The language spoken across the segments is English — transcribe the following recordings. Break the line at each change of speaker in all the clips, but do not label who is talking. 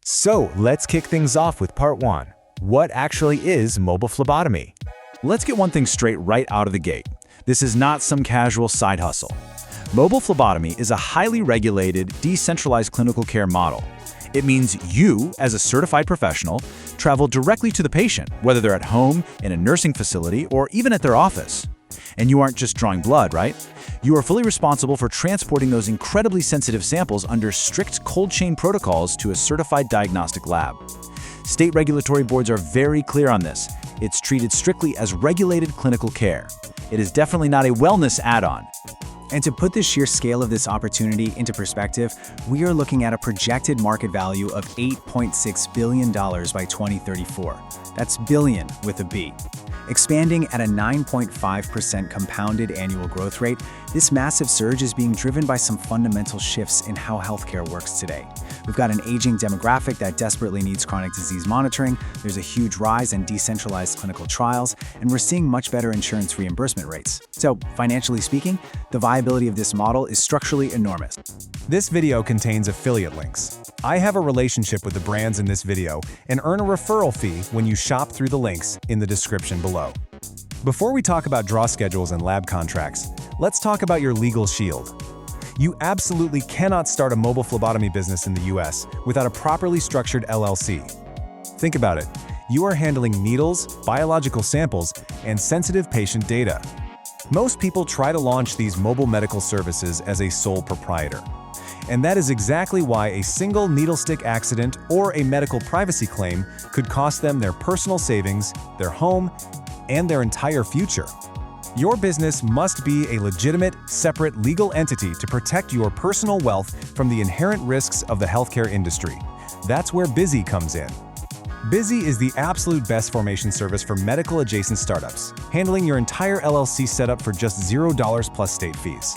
So let's kick things off with part 1. What actually is mobile phlebotomy? Let's get one thing straight right out of the gate. This is not some casual side hustle. Mobile phlebotomy is a highly regulated, decentralized clinical care model. It means you, as a certified professional, travel directly to the patient, whether they're at home, in a nursing facility, or even at their office. And you aren't just drawing blood, right? You are fully responsible for transporting those incredibly sensitive samples under strict cold chain protocols to a certified diagnostic lab. State regulatory boards are very clear on this. It's treated strictly as regulated clinical care. It is definitely not a wellness add-on.
And to put the sheer scale of this opportunity into perspective, we are looking at a projected market value of $8.6 billion by 2034. That's billion with a B. Expanding at a 9.5% compounded annual growth rate, this massive surge is being driven by some fundamental shifts in how healthcare works today. We've got an aging demographic that desperately needs chronic disease monitoring, there's a huge rise in decentralized clinical trials, and we're seeing much better insurance reimbursement rates. So, financially speaking, the viability of this model is structurally enormous.
This video contains affiliate links. I have a relationship with the brands in this video and earn a referral fee when you shop through the links in the description below. Before we talk about draw schedules and lab contracts, let's talk about your legal shield. You absolutely cannot start a mobile phlebotomy business in the US without a properly structured LLC. Think about it. You are handling needles, biological samples, and sensitive patient data. Most people try to launch these mobile medical services as a sole proprietor. And that is exactly why a single needle stick accident or a medical privacy claim could cost them their personal savings, their home, and their entire future. Your business must be a legitimate, separate legal entity to protect your personal wealth from the inherent risks of the healthcare industry. That's where Busy comes in. Busy is the absolute best formation service for medical-adjacent startups, handling your entire LLC setup for just $0 plus state fees.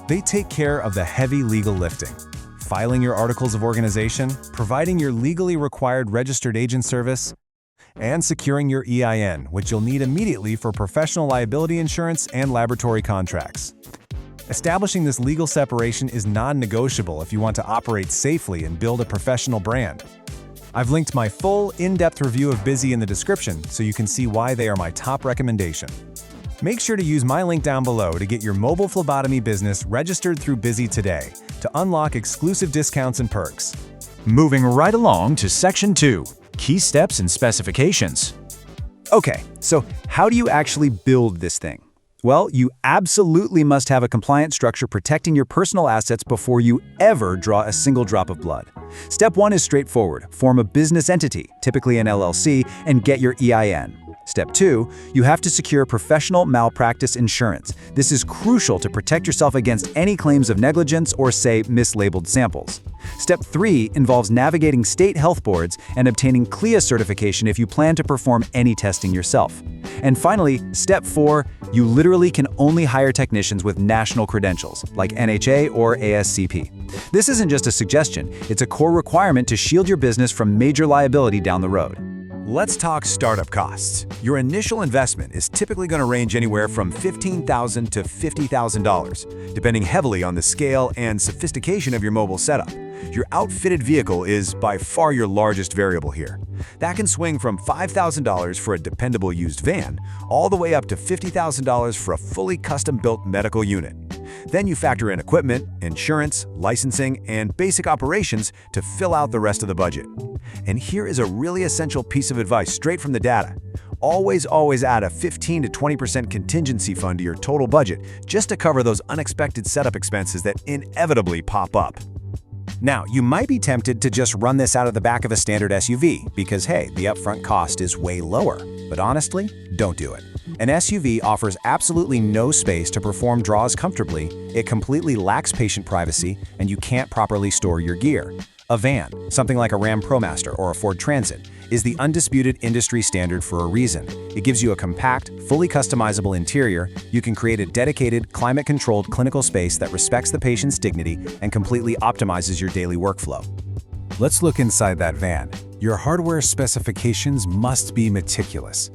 They take care of the heavy legal lifting, filing your articles of organization, providing your legally required registered agent service, and securing your EIN, which you'll need immediately for professional liability insurance and laboratory contracts. Establishing this legal separation is non-negotiable if you want to operate safely and build a professional brand. I've linked my full, in-depth review of Busy in the description so you can see why they are my top recommendation. Make sure to use my link down below to get your mobile phlebotomy business registered through Busy today to unlock exclusive discounts and perks. Moving right along to Section 2, Key Steps and Specifications.
Okay, so how do you actually build this thing? Well, you absolutely must have a compliant structure protecting your personal assets before you ever draw a single drop of blood. Step 1 is straightforward. Form a business entity, typically an LLC, and get your EIN. Step 2, you have to secure professional malpractice insurance. This is crucial to protect yourself against any claims of negligence or, say, mislabeled samples. Step 3 involves navigating state health boards and obtaining CLIA certification if you plan to perform any testing yourself. And finally, Step 4, you literally can only hire technicians with national credentials, like NHA or ASCP. This isn't just a suggestion, it's a core requirement to shield your business from major liability down the road.
Let's talk startup costs. Your initial investment is typically going to range anywhere from $15,000 to $50,000, depending heavily on the scale and sophistication of your mobile setup. Your outfitted vehicle is by far your largest variable here. That can swing from $5,000 for a dependable used van, all the way up to $50,000 for a fully custom-built medical unit. Then you factor in equipment, insurance, licensing, and basic operations to fill out the rest of the budget. And here is a really essential piece of advice straight from the data. Always add a 15 to 20% contingency fund to your total budget just to cover those unexpected setup expenses that inevitably pop up. Now, you might be tempted to just run this out of the back of a standard SUV because, hey, the upfront cost is way lower. But honestly, don't do it. An SUV offers absolutely no space to perform draws comfortably, it completely lacks patient privacy, and you can't properly store your gear. A van, something like a Ram ProMaster or a Ford Transit, is the undisputed industry standard for a reason. It gives you a compact, fully customizable interior. You can create a dedicated, climate-controlled clinical space that respects the patient's dignity and completely optimizes your daily workflow. Let's look inside that van. Your hardware specifications must be meticulous.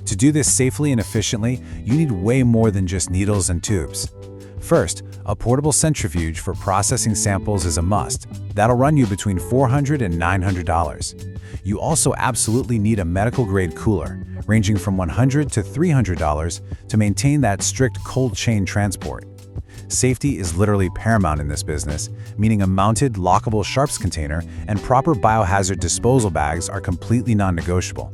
To do this safely and efficiently, you need way more than just needles and tubes. First, a portable centrifuge for processing samples is a must. That'll run you between $400 and $900. You also absolutely need a medical-grade cooler, ranging from $100 to $300 to maintain that strict cold chain transport. Safety is literally paramount in this business, meaning a mounted, lockable sharps container and proper biohazard disposal bags are completely non-negotiable.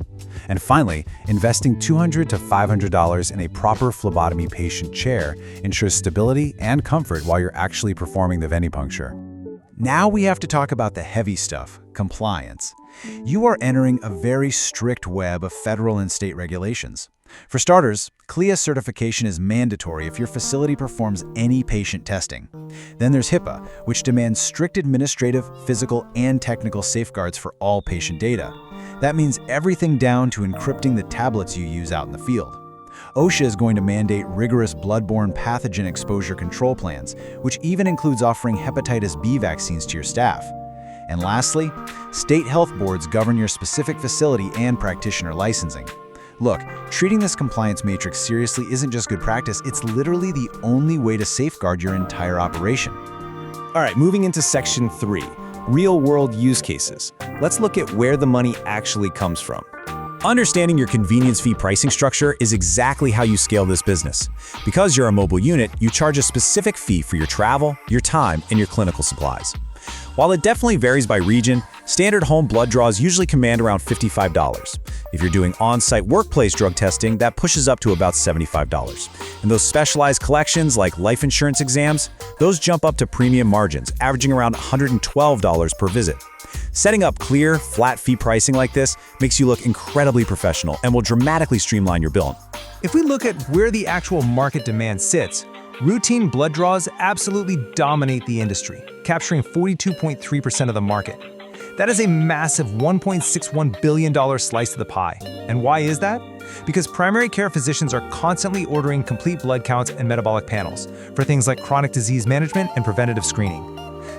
And finally, investing $200 to $500 in a proper phlebotomy patient chair ensures stability and comfort while you're actually performing the venipuncture. Now we have to talk about the heavy stuff, compliance. You are entering a very strict web of federal and state regulations. For starters, CLIA certification is mandatory if your facility performs any patient testing. Then there's HIPAA, which demands strict administrative, physical, and technical safeguards for all patient data. That means everything down to encrypting the tablets you use out in the field. OSHA is going to mandate rigorous bloodborne pathogen exposure control plans, which even includes offering hepatitis B vaccines to your staff. And lastly, state health boards govern your specific facility and practitioner licensing. Look, treating this compliance matrix seriously isn't just good practice, it's literally the only way to safeguard your entire operation.
All right, moving into section 3, real-world use cases. Let's look at where the money actually comes from. Understanding your convenience fee pricing structure is exactly how you scale this business. Because you're a mobile unit, you charge a specific fee for your travel, your time, and your clinical supplies. While it definitely varies by region, standard home blood draws usually command around $55. If you're doing on-site workplace drug testing, that pushes up to about $75. And those specialized collections like life insurance exams, those jump up to premium margins, averaging around $112 per visit. Setting up clear, flat fee pricing like this makes you look incredibly professional and will dramatically streamline your bill.
If we look at where the actual market demand sits, routine blood draws absolutely dominate the industry, capturing 42.3% of the market. That is a massive $1.61 billion slice of the pie. And why is that? Because primary care physicians are constantly ordering complete blood counts and metabolic panels for things like chronic disease management and preventative screening.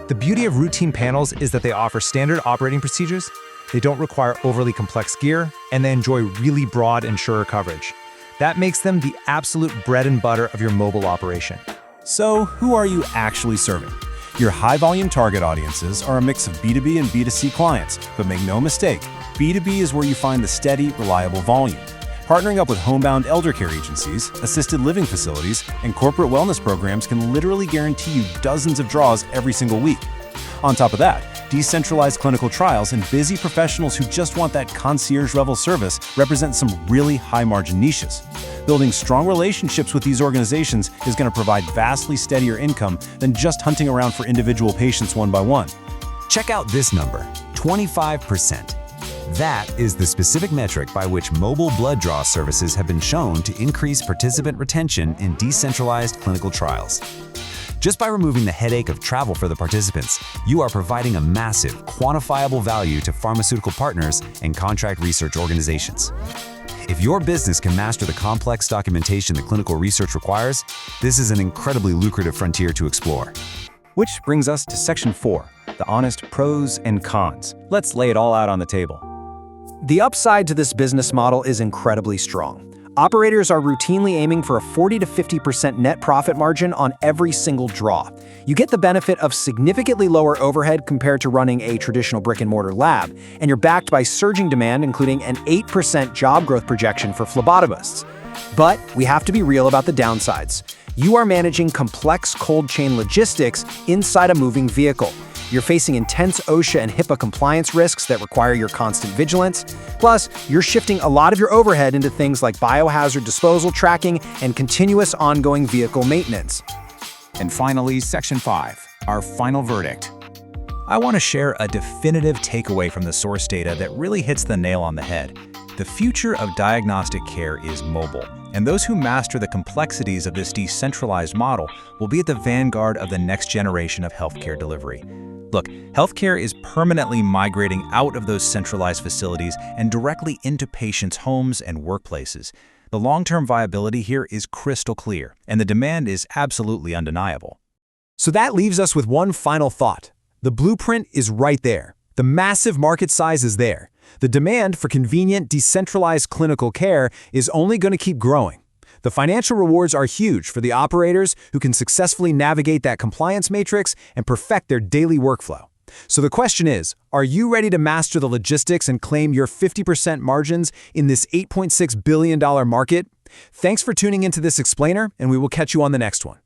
The beauty of routine panels is that they offer standard operating procedures, they don't require overly complex gear, and they enjoy really broad insurer coverage. That makes them the absolute bread and butter of your mobile operation.
So, who are you actually serving? Your high-volume target audiences are a mix of B2B and B2C clients, but make no mistake, B2B is where you find the steady, reliable volume. Partnering up with homebound elder care agencies, assisted living facilities, and corporate wellness programs can literally guarantee you dozens of draws every single week. On top of that, decentralized clinical trials and busy professionals who just want that concierge-level service represent some really high-margin niches. Building strong relationships with these organizations is going to provide vastly steadier income than just hunting around for individual patients one by one.
Check out this number, 25%. That is the specific metric by which mobile blood draw services have been shown to increase participant retention in decentralized clinical trials. Just by removing the headache of travel for the participants, you are providing a massive, quantifiable value to pharmaceutical partners and contract research organizations. If your business can master the complex documentation that clinical research requires, this is an incredibly lucrative frontier to explore.
Which brings us to section 4, the honest pros and cons. Let's lay it all out on the table.
The upside to this business model is incredibly strong. Operators are routinely aiming for a 40 to 50% net profit margin on every single draw. You get the benefit of significantly lower overhead compared to running a traditional brick-and-mortar lab, and you're backed by surging demand, including an 8% job growth projection for phlebotomists. But we have to be real about the downsides. You are managing complex cold chain logistics inside a moving vehicle. You're facing intense OSHA and HIPAA compliance risks that require your constant vigilance. Plus, you're shifting a lot of your overhead into things like biohazard disposal tracking and continuous ongoing vehicle maintenance.
And finally, section 5, our final verdict.
I want to share a definitive takeaway from the source data that really hits the nail on the head. The future of diagnostic care is mobile, and those who master the complexities of this decentralized model will be at the vanguard of the next generation of healthcare delivery. Look, healthcare is permanently migrating out of those centralized facilities and directly into patients' homes and workplaces. The long-term viability here is crystal clear, and the demand is absolutely undeniable.
So that leaves us with one final thought. The blueprint is right there. The massive market size is there. The demand for convenient, decentralized clinical care is only going to keep growing.
The financial rewards are huge for the operators who can successfully navigate that compliance matrix and perfect their daily workflow. So the question is, are you ready to master the logistics and claim your 50% margins in this $8.6 billion market? Thanks for tuning into this explainer, and we will catch you on the next one.